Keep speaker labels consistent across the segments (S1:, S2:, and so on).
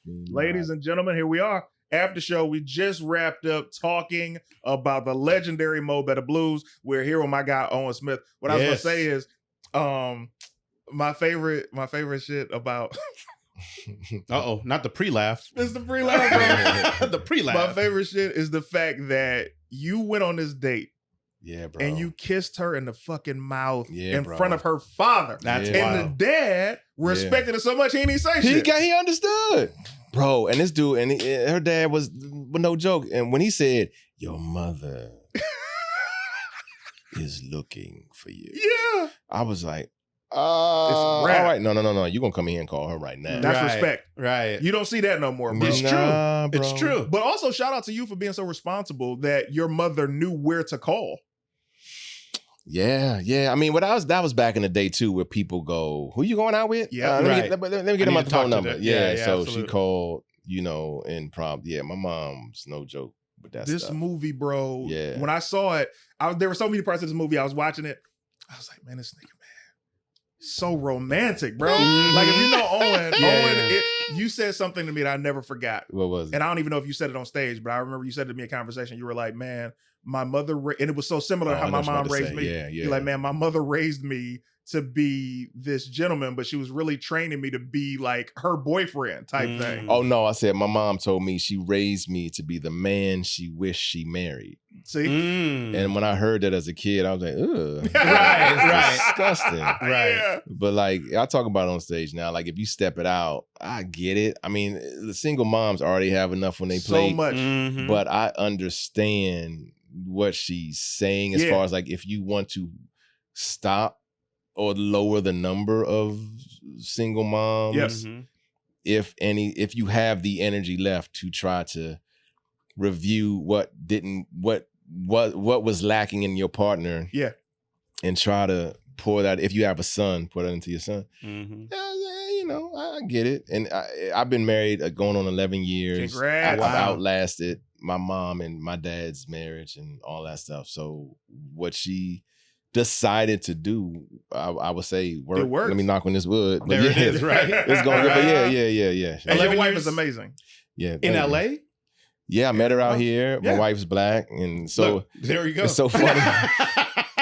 S1: Ladies and gentlemen, here we are. Aftershow. We just wrapped up talking about the legendary Mo Better Blues. We're here with my guy Owen Smith. What I was gonna say is, my favorite shit about.
S2: Not the pre-laugh.
S1: It's the pre-laugh, bro.
S2: The pre-laugh.
S1: My favorite shit is the fact that you went on this date.
S3: Yeah, bro.
S1: And you kissed her in the fucking mouth in
S3: bro.
S1: front of her father.
S2: That's
S1: and the dad respected it so much he didn't say shit.
S3: He understood. Bro, and this dude, and her dad was no joke. And when he said, your mother is looking for you.
S1: Yeah.
S3: I was like, all right. No. You're going to come in and call her right now.
S1: That's respect.
S2: Right.
S1: You don't see that no more, bro.
S2: It's true.
S3: Bro.
S2: It's true.
S1: But also shout out to you for being so responsible that your mother knew where to call.
S3: Yeah. I mean, that was back in the day too, where people go, "Who you going out with?"
S1: Yeah,
S3: let me get him on the phone number. So
S2: absolutely.
S3: she called, and prompt. Yeah, my mom's no joke with that.
S1: This
S3: stuff.
S1: movie, bro.
S3: Yeah.
S1: When I saw it, there were so many parts of this movie. I was watching it. I was like, man, this nigga, so romantic, bro. Like if you know Owen, you said something to me that I never forgot.
S3: What was it?
S1: And I don't even know if you said it on stage, but I remember you said to me in conversation, you were like, man, my mother, and it was so similar to how my mom raised me.
S3: Yeah.
S1: You're like, man, my mother raised me to be this gentleman, but she was really training me to be like her boyfriend type thing.
S3: Oh no, I said my mom told me she raised me to be the man she wished she married.
S1: See?
S3: And when I heard that as a kid, I was like, ugh.
S2: Right.
S3: Disgusting.
S2: Right.
S1: Yeah.
S3: But like I talk about it on stage now, like if you step it out, I get it. I mean, the single moms already have enough when they play.
S1: So much.
S2: Mm-hmm.
S3: But I understand what she's saying as far as like if you want to stop or lower the number of single moms.
S1: Yes.
S2: Mm-hmm.
S3: If you have the energy left to try to review what was lacking in your partner.
S1: Yeah.
S3: And try to pour that, if you have a son, pour that into your son.
S2: Mm-hmm.
S3: I get it. And I've been married going on 11 years.
S1: Congrats.
S3: I've outlasted my mom and my dad's marriage and all that stuff. So what she decided to do, I would say work.
S1: It works.
S3: Let me knock on this wood. But
S2: There it is, right?
S3: It's going good. But yeah.
S1: And your wife
S2: years
S1: is amazing.
S3: Yeah.
S2: In LA?
S3: Yeah, I met her out here.
S1: Yeah.
S3: My wife's black. And so
S2: Look, there you go.
S3: it's so funny.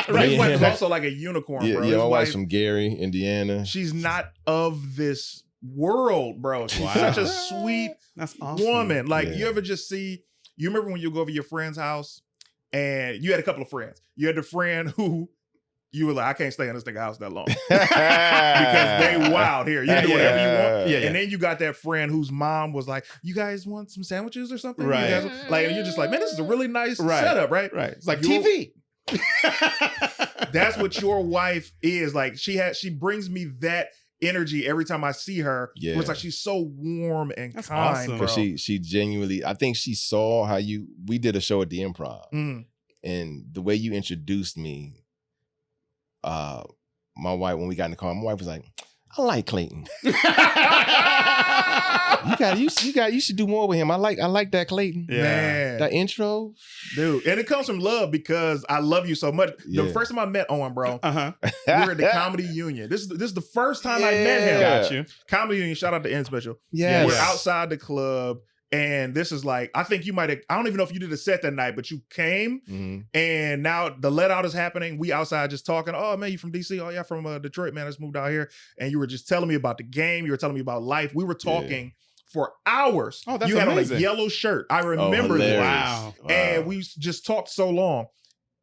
S1: Right. His wife is
S3: Yeah.
S1: also like a unicorn, bro.
S3: Yeah,
S1: His
S3: my
S1: wife,
S3: wife's from Gary, Indiana.
S1: she's not of this world, bro. She's
S2: Wow.
S1: such a sweet
S2: That's awesome.
S1: woman. Like,
S3: Yeah.
S1: you ever just see, you remember when you go over your friend's house and you had a couple of friends. You had the friend who you were like, I can't stay in this nigga house that long. Because they wild here. You can do whatever you want.
S2: Yeah.
S1: And then you got that friend whose mom was like, you guys want some sandwiches or something?
S2: Right.
S1: You guys, like, and you're just like, man, this is a really nice
S2: Right.
S1: setup, right?
S2: Right. It's like
S1: Your-
S2: TV.
S1: That's what your wife is. Like, she brings me that energy every time I see her.
S3: Yeah.
S1: Where it's like she's so warm and
S2: That's
S1: kind,
S2: awesome.
S1: bro.
S3: Because she genuinely, I think she saw how we did a show at the Improv.
S1: Mm.
S3: And the way you introduced me, my wife, when we got in the car, my wife was like, I like Clayton. You should do more with him. I like that Clayton.
S2: Yeah.
S1: Man.
S3: That intro.
S1: Dude. And it comes from love because I love you so much. The
S3: Yeah.
S1: first time I met Owen, bro,
S2: Uh-huh.
S1: we were at the Comedy Union. This is the first time I met him.
S3: Yeah.
S2: Got you.
S1: Comedy Union, shout out to N Special.
S3: Yes.
S1: We're outside the club. And this is like, I think you might have, I don't even know if you did a set that night, but you came
S3: Mhm.
S1: and now the let out is happening. We outside just talking. Oh man, you from DC? Oh yeah, from Detroit, man. I just moved out here. And you were just telling me about the game. You were telling me about life. We were talking for hours.
S2: Oh, that's
S1: you had
S2: amazing.
S1: on a yellow shirt. I remember that.
S2: Wow.
S1: And we just talked so long.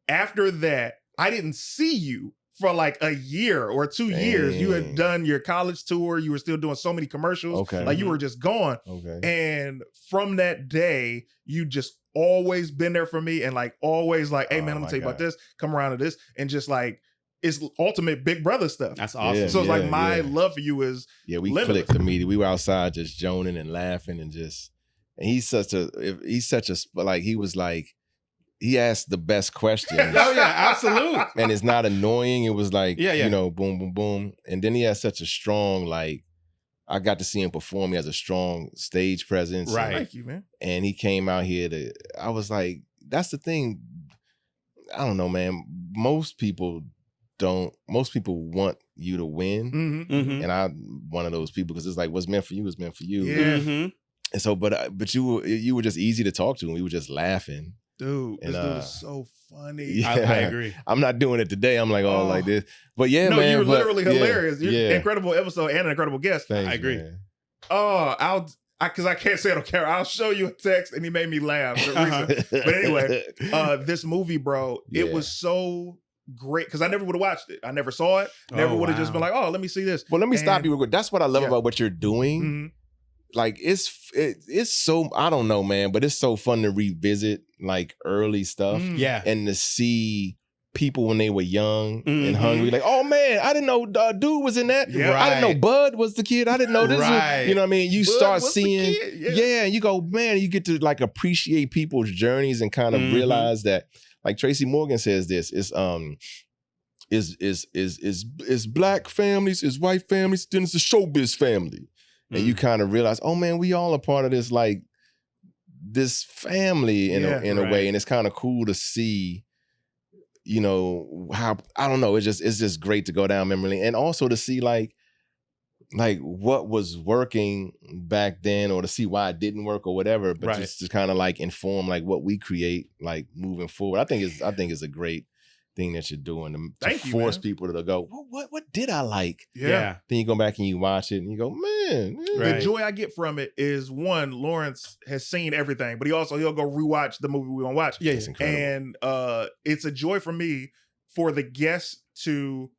S1: After that, I didn't see you for like a year or 2 years. You had
S3: Dang.
S1: done your college tour. You were still doing so many commercials.
S3: Okay.
S1: Like you were just gone.
S3: Okay.
S1: And from that day, you just always been there for me and like always like, hey man, I'm
S3: Oh,
S1: gonna tell you about
S3: my God.
S1: this, come around to this. And just like, it's ultimate big brother stuff.
S2: That's awesome.
S3: Yeah.
S1: So it's like my love for you is
S3: Yeah, we
S1: limitless.
S3: clicked immediately. We were outside just joning and laughing and he's such a like, he was like, he asked the best questions.
S2: Oh yeah, absolutely.
S3: And it's not annoying. It was like,
S2: Yeah.
S3: boom, boom, boom. And then he has such a strong, like, I got to see him perform. He has a strong stage presence.
S2: Right.
S1: Thank you, man.
S3: And he came out here I was like, that's the thing. I don't know, man. Most people want you to win.
S1: Mm-hmm.
S2: Mm-hmm.
S3: And I'm one of those people because it's like, what's meant for you is meant for you.
S1: Yeah.
S2: Mm-hmm.
S3: And so, but you were just easy to talk to, and we were just laughing.
S1: Dude, this dude is so funny.
S3: Yeah,
S2: I agree.
S3: I'm not doing it today. I'm like, like this. But yeah,
S1: no,
S3: man.
S1: you were literally hilarious. You're
S3: yeah.
S1: incredible episode and an incredible guest.
S3: Thanks,
S2: I agree.
S3: Man.
S1: Oh, because I can't say it on camera. I'll show you a text, and he made me laugh. But anyway, this movie, bro, it was so great because I never would have watched it. I never saw it. Never would have just been like, oh, let me see this.
S3: Well, let me stop you real quick. That's what I love about what you're doing.
S1: Mm-hmm.
S3: Like it's so, I don't know, man, but it's so fun to revisit like early stuff.
S2: Yeah.
S3: And to see people when they were young and hungry, like, oh man, I didn't know dude was in that.
S1: Yeah.
S3: I didn't know Bud was the kid. I didn't know this was, you know what I mean? You Bud start seeing, and you go, man, you get to like appreciate people's journeys and kind of realize that, like Tracy Morgan says this, is black families, is white families, then it's a showbiz family. And you kind of realize, oh man, we all a part of this, like this family in a way. And it's kind of cool to see, you know, how, I don't know, it's just great to go down memory lane. And also to see like what was working back then, or to see why it didn't work or whatever, but just to kind of like inform like what we create like moving forward. I think it's a great thing that you're doing to force people to go, what did I like?
S1: Yeah.
S3: Then you go back and you watch it and you go, man.
S1: The joy I get from it is, one, Lawrence has seen everything, but he'll go rewatch the movie we're gonna watch.
S3: Yeah, it's incredible.
S1: And it's a joy for me for the guests to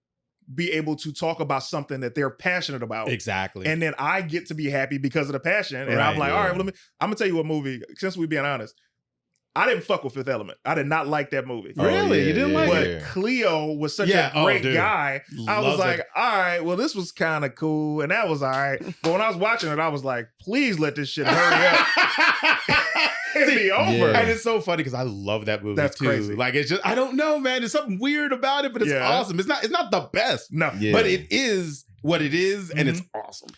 S1: be able to talk about something that they're passionate about.
S2: Exactly.
S1: And then I get to be happy because of the passion. And I'm like, all right, well, I'm gonna tell you what movie, since we're being honest, I didn't fuck with Fifth Element. I did not like that movie.
S2: Really? You didn't like it?
S1: But Cleo was such a great guy. I was like, all right, well, this was kind of cool. And that was all right. But when I was watching it, I was like, please let this shit hurry up. It'd be over.
S2: And it's so funny because I love that movie too.
S1: Crazy.
S2: Like, it's just, I don't know, man. There's something weird about it, but it's awesome. It's not the best.
S1: No.
S2: But it is what it is, and it's awesome.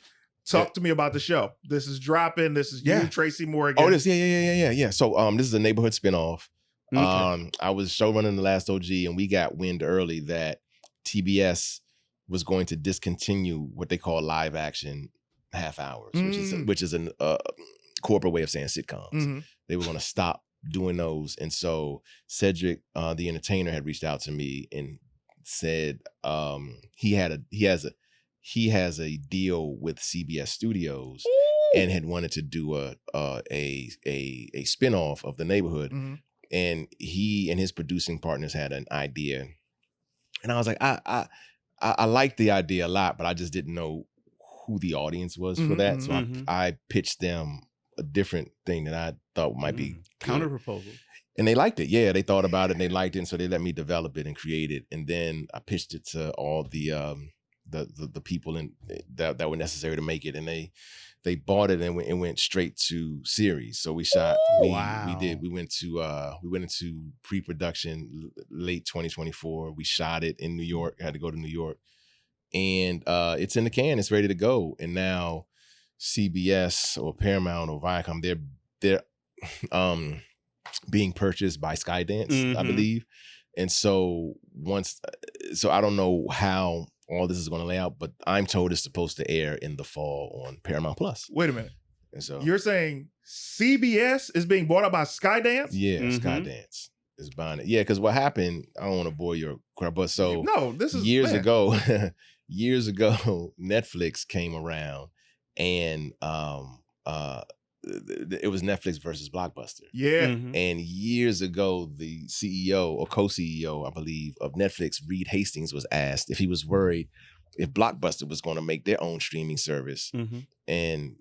S1: Talk to me about the show. This is dropping. This is you, Tracy Morgan.
S3: Oh, this, yeah. So this is a neighborhood spinoff. Okay. I was showrunning The Last OG, and we got wind early that TBS was going to discontinue what they call live action half hours, which is a corporate way of saying sitcoms. They were going to stop doing those, and so Cedric, the entertainer, had reached out to me and said he has a deal with CBS Studios and had wanted to do a spinoff of The Neighborhood. And he and his producing partners had an idea. And I was like, I liked the idea a lot, but I just didn't know who the audience was for that. So I pitched them a different thing that I thought might be
S2: counter proposal.
S3: And they liked it. Yeah, they thought about it and they liked it. And so they let me develop it and create it. And then I pitched it to all the people that were necessary to make it, and they bought it and went straight to series. So we shot. We went into pre-production late 2024. We shot it in New York. Had to go to New York, and it's in the can. It's ready to go. And now CBS or Paramount or Viacom, they're being purchased by Skydance, I believe. And so I don't know how all this is going to lay out, but I'm told it's supposed to air in the fall on Paramount Plus.
S1: Wait a minute.
S3: And so
S1: you're saying CBS is being bought out by Skydance?
S3: Yeah, Skydance is buying it. Yeah, because what happened, I don't want to bore your crap, but so
S1: this is
S3: years ago, Netflix came around and it was Netflix versus Blockbuster.
S1: Yeah.
S3: And years ago, the CEO or co-CEO, I believe, of Netflix, Reed Hastings, was asked if he was worried if Blockbuster was going to make their own streaming service and,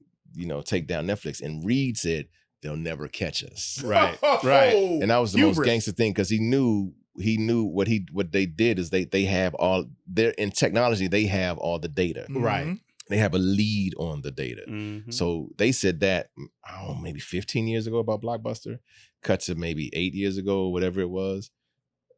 S3: take down Netflix. And Reed said, they'll never catch us.
S2: Right.
S3: And that was the most gangster thing, because he knew what they did is they have all, they're in technology, they have all the data.
S2: Right.
S3: They have a lead on the data. So they said that, I don't know, maybe 15 years ago about Blockbuster. Cut to maybe 8 years ago, or whatever it was.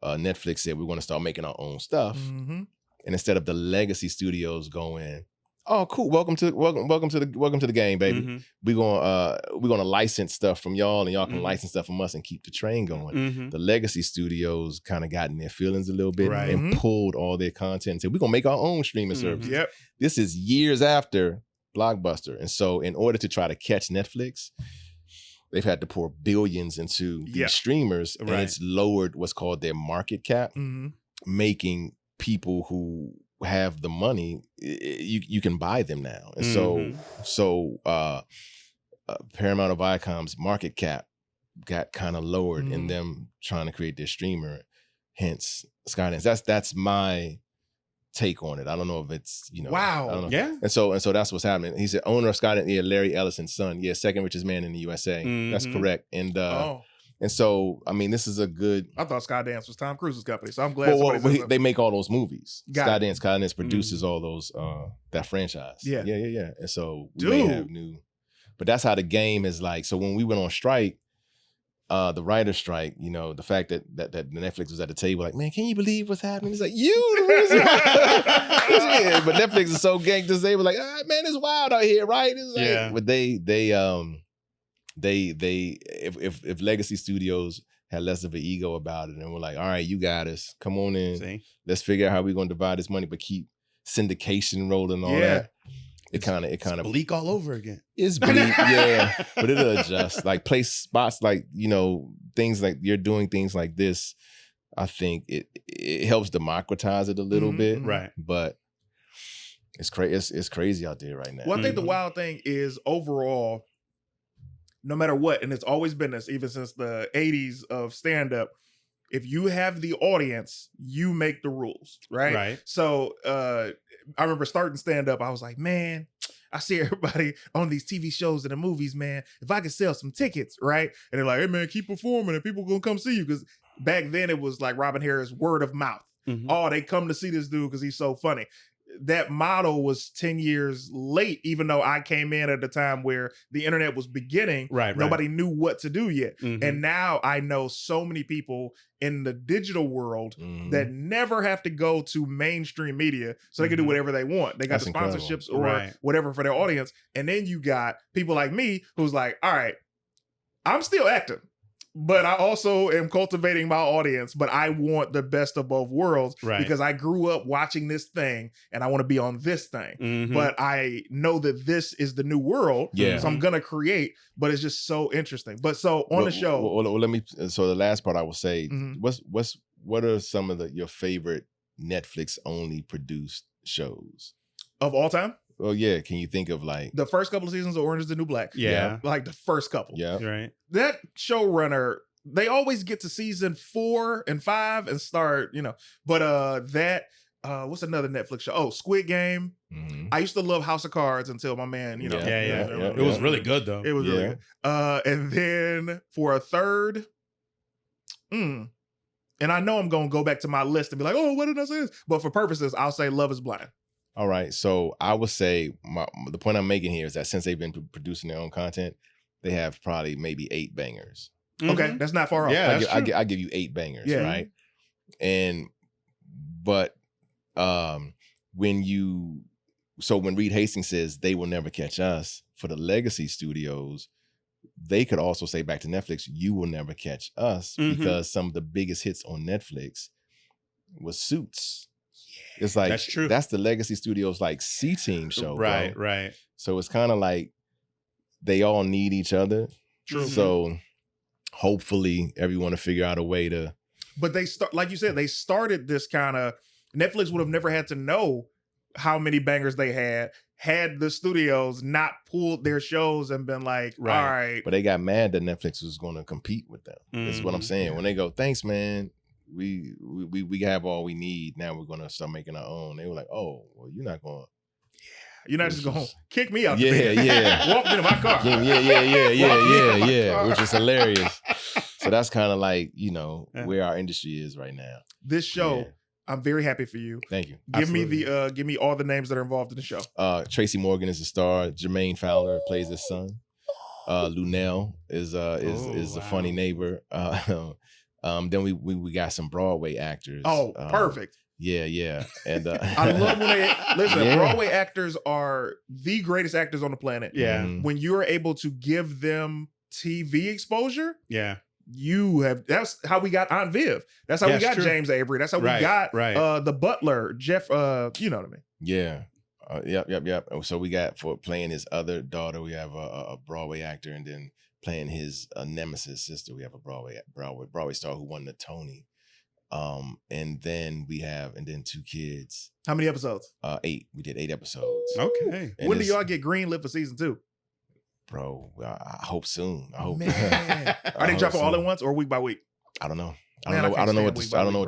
S3: Netflix said, we're going to start making our own stuff. And instead of the legacy studios going, oh, cool, welcome to the game, baby. We're gonna license stuff from y'all, and y'all can license stuff from us and keep the train going. The legacy studios kind of got in their feelings a little bit and pulled all their content and said, we're gonna make our own streaming service.
S1: Yep.
S3: This is years after blockbuster. And so in order to try to catch Netflix, they've had to pour billions into these streamers, and it's lowered what's called their market cap, making people who have the money, you can buy them now. And so Paramount or Viacom's market cap got kind of lowered in them trying to create their streamer, hence Skydance. That's my take on it. I don't know if it's, I don't know.
S2: Yeah.
S3: And so that's what's happening. He's the owner of Skydance, Larry Ellison's son. Yeah, second richest man in the USA. That's correct. And and so, I mean, this is a good.
S1: I thought Skydance was Tom Cruise's company, so I'm glad.
S3: They make all those movies. Skydance produces all those that franchise. Yeah. And so we may have new, but that's how the game is like. So when we went on strike, the writer's strike, the fact that Netflix was at the table, like, man, can you believe what's happening? It's like, the reason why. But Netflix is so gangsters, they were like, man, it's wild out here, right? It's like, but if Legacy Studios had less of an ego about it and we're like, all right, you got us, come on in, let's figure out how we're going to divide this money, but keep syndication rolling, all that. It kind of
S2: bleak all over again.
S3: It's bleak, but it'll adjust. Like place spots, like things like you're doing things like this. I think it helps democratize it a little bit,
S2: right?
S3: But it's crazy. It's crazy out there right now.
S1: Well, I think the wild thing is overall, no matter what, and it's always been this, even since the 80s of stand-up, if you have the audience, you make the rules, right?
S2: Right.
S1: So I remember starting stand-up, I was like, man, I see everybody on these TV shows and the movies, man, if I could sell some tickets, right? And they're like, hey, man, keep performing and people gonna come see you. Because back then it was like Robin Harris, word of mouth. Oh, they come to see this dude because he's so funny. That model was 10 years late, even though I came in at a time where the internet was beginning.
S2: Right.
S1: Nobody knew what to do yet. And now I know so many people in the digital world that never have to go to mainstream media, so they can do whatever they want. They got the sponsorships or whatever for their audience. And then you got people like me who's like, all right, I'm still acting, but I also am cultivating my audience, but I want the best of both worlds because I grew up watching this thing and I want to be on this thing. But I know that this is the new world. So I'm going to create, but it's just so interesting. But so on the show.
S3: So the last part I will say, what are some of your favorite Netflix only produced shows?
S1: Of all time?
S3: Oh yeah, can you think of like
S1: the first couple of seasons of Orange is the New Black?
S2: Yeah.
S1: Like the first couple.
S3: Yeah.
S2: Right.
S1: That showrunner, they always get to season 4 and 5 and start, but what's another Netflix show? Oh, Squid Game. I used to love House of Cards until my man,
S2: It was really good though.
S1: It was really good. And then for a third, and I know I'm gonna go back to my list and be like, oh, what did I say this? But for purposes, I'll say Love is Blind.
S3: All right, so I would say the point I'm making here is that since they've been producing their own content, they have probably maybe 8 bangers.
S1: Okay, that's not far off.
S2: Yeah,
S3: I give you 8 bangers, right? But when Reed Hastings says they will never catch us, for the legacy studios, they could also say back to Netflix, you will never catch us, because some of the biggest hits on Netflix was Suits. It's like,
S2: that's true.
S3: That's the legacy studios like C-Team show.
S2: Right,
S3: bro.
S2: right.
S3: So it's kind of like they all need each other.
S1: True.
S3: So hopefully everyone will figure out a way to.
S1: But like you said, they started this kind of, Netflix would have never had to know how many bangers they had the studios not pulled their shows and been like, all right.
S3: But they got mad that Netflix was going to compete with them. That's what I'm saying. When they go, thanks, man. We have all we need. Now we're gonna start making our own. They were like, oh, well, you're not going.
S1: You're not just going to kick me out.
S3: Yeah.
S1: Walk into my car.
S3: Yeah. Which is hilarious. So that's kind of like where our industry is right now.
S1: This show, I'm very happy for you.
S3: Thank you.
S1: Give me all the names that are involved in the show.
S3: Tracy Morgan is the star. Jermaine Fowler plays his son. Lunel is a funny neighbor. Then we got some Broadway actors.
S1: Oh, perfect.
S3: Yeah. And
S1: I love when Broadway actors are the greatest actors on the planet.
S2: Yeah.
S1: When you're able to give them TV exposure.
S2: Yeah.
S1: That's how we got Aunt Viv. That's how we got James Avery. That's how we got the butler, Jeff, you know what I mean?
S3: Yeah. Yep. So we got, for playing his other daughter, we have a Broadway actor, and then playing his nemesis sister, we have a Broadway star who won the Tony. And then we have, two kids.
S1: How many episodes?
S3: 8. We did 8 episodes.
S2: Okay.
S1: And when do y'all get greenlit for season 2?
S3: Bro, I hope soon. I hope.
S1: Man. Are they dropping all at once or week by week?
S3: I don't know.
S1: I
S3: don't know what the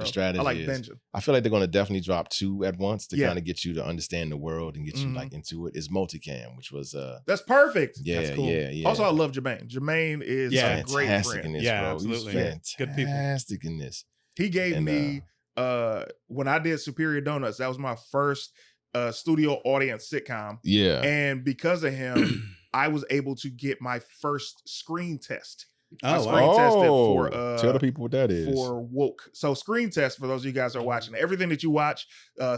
S3: strategy
S1: I like
S3: is.
S1: binging.
S3: I feel like they're going to definitely drop 2 at once to kind of get you to understand the world and get you like into it. It's multicam, which was
S1: that's perfect.
S3: Yeah,
S1: that's cool.
S3: Yeah.
S1: Also, I love Jermaine. Jermaine is a great friend.
S3: In this,
S2: yeah,
S3: bro.
S2: absolutely.
S3: He's
S2: good people.
S3: Fantastic in this.
S1: He gave me when I did Superior Donuts, that was my first studio audience sitcom.
S3: Yeah.
S1: And because of him, I was able to get my first screen test.
S2: Oh,
S1: screen tested for
S3: tell the people what that is.
S1: For Woke. So screen test, for those of you guys who are watching, everything that you watch,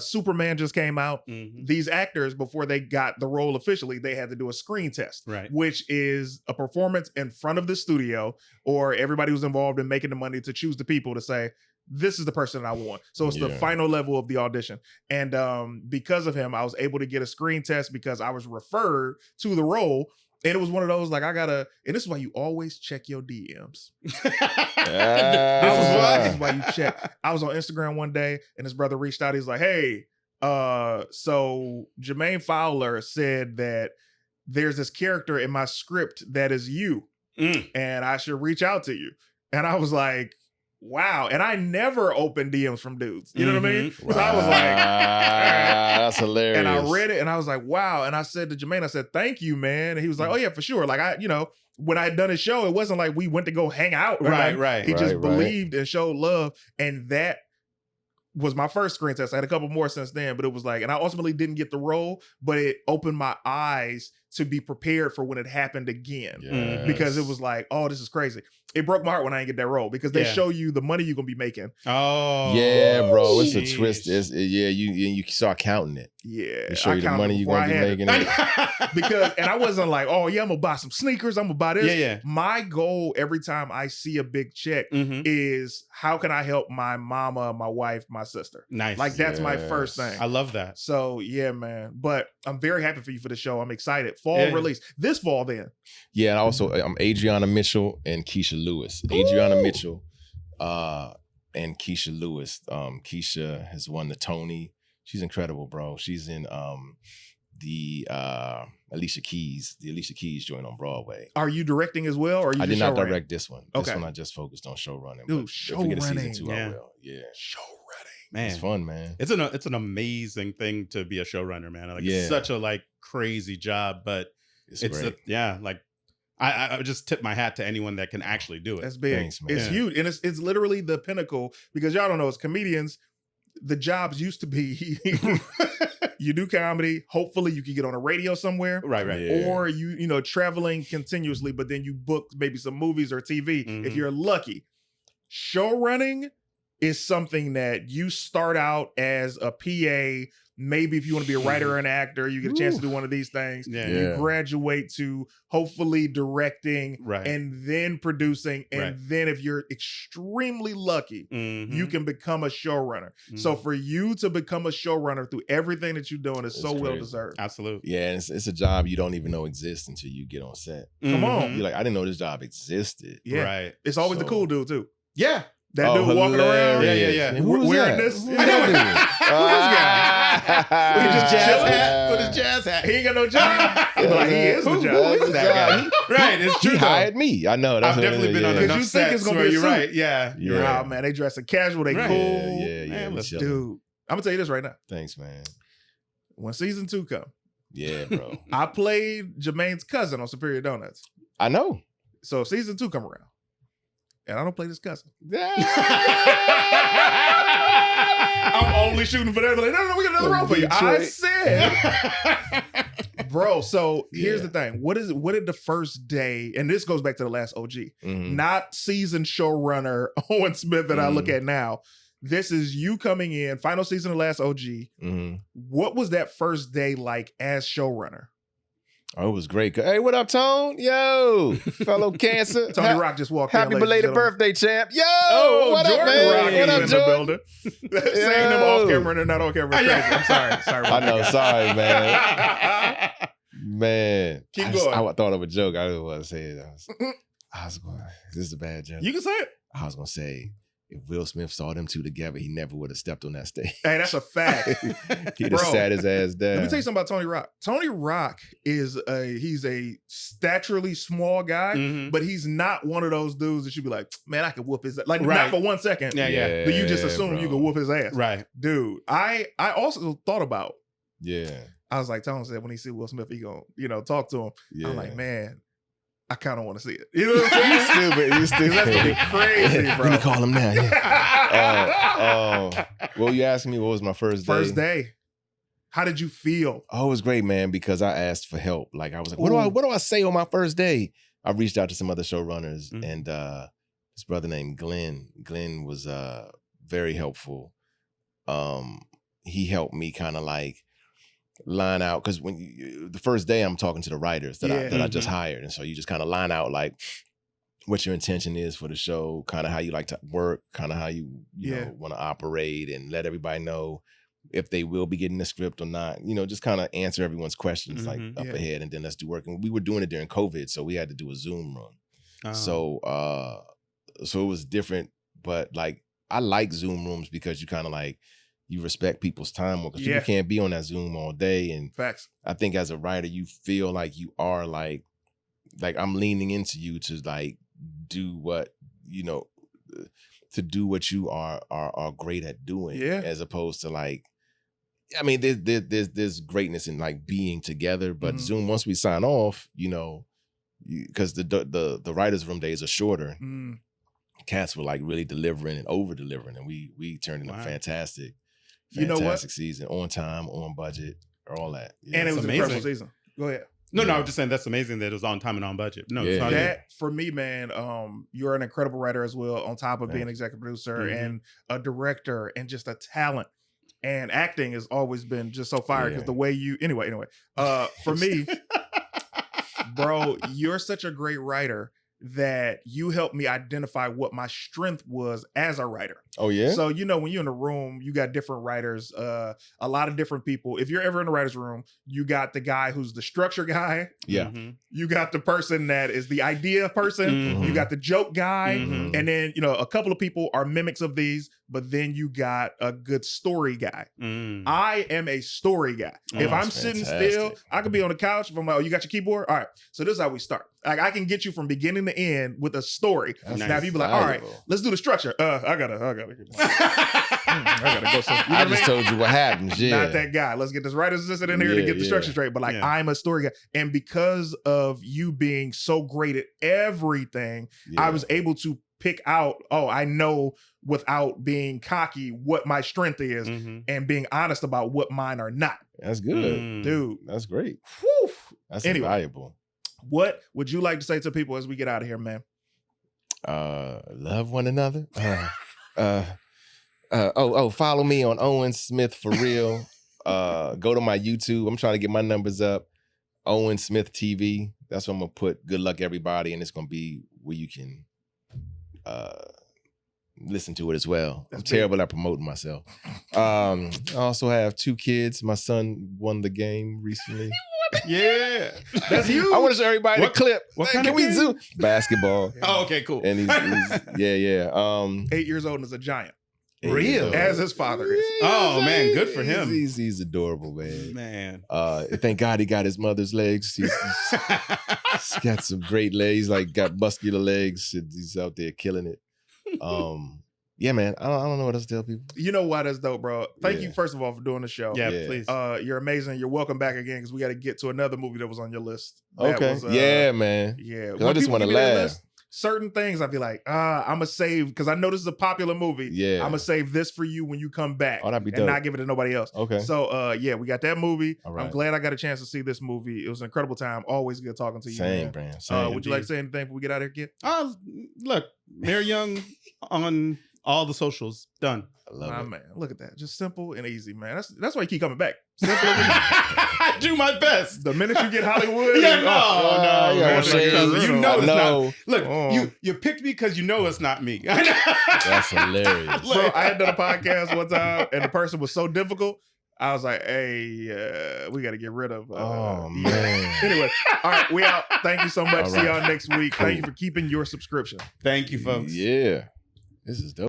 S1: Superman just came out. These actors, before they got the role officially, they had to do a screen test,
S2: right?
S1: Which is a performance in front of the studio, or everybody who's involved in making the money to choose the people to say, this is the person that I want. So it's the final level of the audition. And because of him, I was able to get a screen test because I was referred to the role. And it was one of those, like, and this is why you always check your DMs. This is why you check. I was on Instagram one day and his brother reached out. He's like, hey, so Jermaine Fowler said that there's this character in my script that is you, and I should reach out to you. And I was like, wow. And I never opened DMs from dudes. You know what I mean? So I was like,
S3: that's hilarious.
S1: And I read it and I was like, wow. And I said to Jermaine, I said, thank you, man. And he was like, oh yeah, for sure. Like when I had done his show, it wasn't like we went to go hang out.
S2: Right.
S1: He just believed and showed love. And that was my first screen test. I had a couple more since then, but it was like, and I ultimately didn't get the role, but it opened my eyes to be prepared for when it happened again. Because it was like, oh, this is crazy. It broke my heart when I didn't get that role because they show you the money you're gonna be making.
S2: Oh,
S3: yeah, bro. It's a twist. You start counting it.
S1: Yeah,
S3: they show you the money you're gonna be making.
S1: Because, and I wasn't like, oh yeah, I'm gonna buy some sneakers. I'm gonna buy this.
S2: Yeah.
S1: My goal every time I see a big check is how can I help my mama, my wife, my sister.
S2: Nice.
S1: Like that's my first thing.
S2: I love that.
S1: So yeah, man. But I'm very happy for you for the show. I'm excited. Fall release this fall then.
S3: Yeah, and also I'm Adriana Mitchell and Keisha Lewis. Adriana Mitchell and Keisha Lewis. Keisha has won the Tony. She's incredible, bro. She's in the Alicia Keys joint on Broadway.
S1: Are you directing as well? Or are you
S3: I did not direct
S1: running?
S3: this one.
S1: Okay.
S3: This one I just focused on show running.
S1: Dude, show running.
S3: If we get a season 2, I will. Yeah.
S1: Show running.
S2: Man,
S3: it's fun, man.
S2: It's an amazing thing to be a showrunner, man. Like it's such a crazy job, but it's great. I just tip my hat to anyone that can actually do it.
S1: That's big.
S3: Thanks, man.
S1: It's huge. And it's literally the pinnacle because y'all don't know, as comedians, the jobs used to be you do comedy, hopefully you can get on a radio somewhere.
S2: Right.
S3: Yeah.
S1: Or you traveling continuously, but then you book maybe some movies or TV if you're lucky. Show running is something that you start out as a PA. Maybe if you want to be a writer or an actor, you get a chance to do one of these things.
S2: Yeah.
S1: You graduate to hopefully directing and then producing. And then if you're extremely lucky, you can become a showrunner. So for you to become a showrunner through everything that you're doing is so well deserved.
S2: Absolutely.
S3: Yeah, and it's a job you don't even know exists until you get on set.
S1: Come on.
S3: You're like, I didn't know this job existed.
S1: Yeah.
S2: Right.
S1: It's always the cool dude too.
S2: Yeah.
S1: That dude walking around.
S2: Yeah.
S3: Who's
S1: wearing
S3: that?
S1: this.
S3: Who's that dude?
S1: With his jazz hat.
S2: With his jazz hat.
S1: He ain't got no job. Like, he is the job.
S2: Who is that guy? Right. It's true.
S3: He hired me. I know.
S2: I've definitely been on enough
S1: you think it's
S2: sets
S1: gonna
S2: where
S1: be a
S2: you're
S1: suit.
S2: right. Yeah.
S1: You're right, man. They dressing casual. They cool.
S3: Yeah.
S2: Man,
S3: Dude,
S1: I'm gonna tell you this right now.
S3: thanks, man.
S1: When season 2 come,
S3: Yeah, bro.
S1: I played Jermaine's cousin on Superior Donuts.
S3: I know.
S1: So if season 2 come around, and I don't play this cousin. I'm only shooting for that. Like, no, we got another role for you. I said, bro. So here's the thing. What did the first day? And this goes back to the last OG, not seasoned showrunner Owen Smith that I look at now. This is you coming in, final season of last OG. What was that first day like as showrunner?
S3: Oh, it was great. Hey, what up, Tone? Yo, fellow Cancer.
S1: Tony Rock just walked in.
S3: Happy belated birthday, champ. Yo, what
S1: Jordan
S3: up, man?
S1: Rock
S3: What up,
S1: in
S3: Jordan?
S1: the building. Saying them off camera and they're not on camera. I'm sorry. Sorry.
S3: I know. Sorry, man. Man.
S1: Keep going.
S3: I thought of a joke. I didn't want to say it. I was going, this is a bad joke.
S1: You can say it.
S3: I was going to say, if Will Smith saw them two together, he never would have stepped on that stage.
S1: Hey, that's a fact.
S3: He'd have sat his ass down.
S1: Let me tell you something about Tony Rock. Tony Rock he's a staturally small guy, but he's not one of those dudes that you'd be like, man, I could whoop his ass. Like, not for 1 second.
S2: Yeah.
S1: Do you just assume you can whoop his ass?
S2: Right.
S1: Dude, I also thought about,
S3: I
S1: was like, Tony said when he see Will Smith, he gonna, talk to him.
S3: Yeah.
S1: I'm like, man, I kind of want to see it. You know what I'm saying?
S3: You stupid.
S1: That's gonna be crazy, bro.
S3: Let me call him now. Well, you asking me what was my first day?
S1: First day. How did you feel?
S3: Oh, it was great, man, because I asked for help. Like, I was like, what do I say on my first day? I reached out to some other showrunners, and this brother named Glenn was very helpful. He helped me kind of like line out, because when the first day I'm talking to the writers that I just hired, and so you just kind of line out like what your intention is for the show, kind of how you like to work, kind of how you know want to operate, and let everybody know if they will be getting the script or not. You know, just kind of answer everyone's questions like up ahead, and then let's do work. And we were doing it during COVID, so we had to do a Zoom run. So it was different, but like I like Zoom rooms because you kind of like you respect people's time, because people can't be on that Zoom all day. And
S1: facts.
S3: I think as a writer, you feel like you are like I'm leaning into you to like do what, you know, to do what you are great at doing, as opposed to like, I mean, there's greatness in like being together, but Zoom, once we sign off, you know, because the writers' room days are shorter. Cats were like really delivering and over delivering, and we turned in a fantastic season, on time, on budget, all that. Yeah,
S1: and it was an incredible season. Go ahead.
S2: No, I was just saying that's amazing that it was on time and on budget. No,
S1: that for me, man, you're an incredible writer as well, on top of being an executive producer and a director and just a talent. And acting has always been just so fire, because the way you anyway, for me, bro, you're such a great writer that you helped me identify what my strength was as a writer.
S3: Oh, yeah?
S1: So, you know, when you're in a room, you got different writers, a lot of different people. If you're ever in a writer's room, you got the guy who's the structure guy.
S3: Yeah.
S1: You got the person that is the idea person. You got the joke guy. And then, you know, a couple of people are mimics of these, but then you got a good story guy. I am a story guy. If I'm sitting still, I could be on the couch. If I'm like, oh, you got your keyboard? All right. So this is how we start. Like, I can get you from beginning to end with a story. Now, if you be like, all right, let's do the structure. I gotta go. So,
S3: I just told you what happens. Yeah.
S1: Not that guy. Let's get this writer's assistant in here to get the structure straight. But like, I'm a story guy. And because of you being so great at everything, I was able to pick out, I know without being cocky what my strength is and being honest about what mine are not.
S3: That's good.
S1: Dude.
S3: That's great.
S1: Whew.
S3: That's invaluable.
S1: What would you like to say to people as we get out of here, man?
S3: Love one another. Follow me on Owen Smith for real. Go to my YouTube. I'm trying to get my numbers up. Owen Smith TV. That's what I'm gonna put. Good luck, everybody, and it's gonna be where you can listen to it as well. I'm terrible at promoting myself. I also have 2 kids. My son won the game recently.
S1: Yeah, that's you.
S3: I want to show everybody the clip.
S2: What kind
S3: Can
S2: of
S3: we
S2: game?
S3: zoom? Basketball.
S2: Oh, okay, cool.
S3: And he's
S1: 8 years old and is a giant.
S2: Real,
S1: as his father is.
S2: Oh man, good for him.
S3: He's adorable, man.
S2: Man.
S3: Thank God he got his mother's legs. He's got some great legs. Like got muscular legs. He's out there killing it. Yeah, man. I don't know what else to tell people.
S1: You know why that's dope, bro. Thank you, first of all, for doing the show.
S2: Yeah, please.
S1: You're amazing. You're welcome back again, because we got to get to another movie that was on your list.
S3: Okay. Man.
S1: Yeah.
S3: I just want to laugh.
S1: Certain things I'd be like, I'm going to save, because I know this is a popular movie.
S3: Yeah.
S1: I'm going to save this for you when you come back.
S3: Oh, that'd be dope.
S1: And not give it to nobody else.
S3: Okay.
S1: So, we got that movie.
S3: All right.
S1: I'm glad I got a chance to see this movie. It was an incredible time. Always good talking to you,
S3: Same,
S1: man.
S3: Brand. Same.
S1: Would you like to say anything before we get out of here, kid?
S2: Look, Mary Young on all the socials, done.
S3: I love it.
S1: Man, look at that. Just simple and easy, man. That's why you keep coming back. Simple and easy.
S2: I do my best.
S1: The minute you get Hollywood,
S2: Yeah, no,
S3: man,
S2: you know it's not. Look,
S1: Oh.
S2: you picked me because you know it's not me.
S3: That's hilarious.
S1: Bro, I had done a podcast one time, and the person was so difficult. I was like, hey, we got to get rid of.
S3: Oh, man.
S1: Anyway, all right, we out. Thank you so much.
S3: All
S1: See
S3: right.
S1: y'all next week.
S3: Cool.
S1: Thank you for keeping your subscription.
S2: Thank you, folks.
S3: Yeah. This is dope.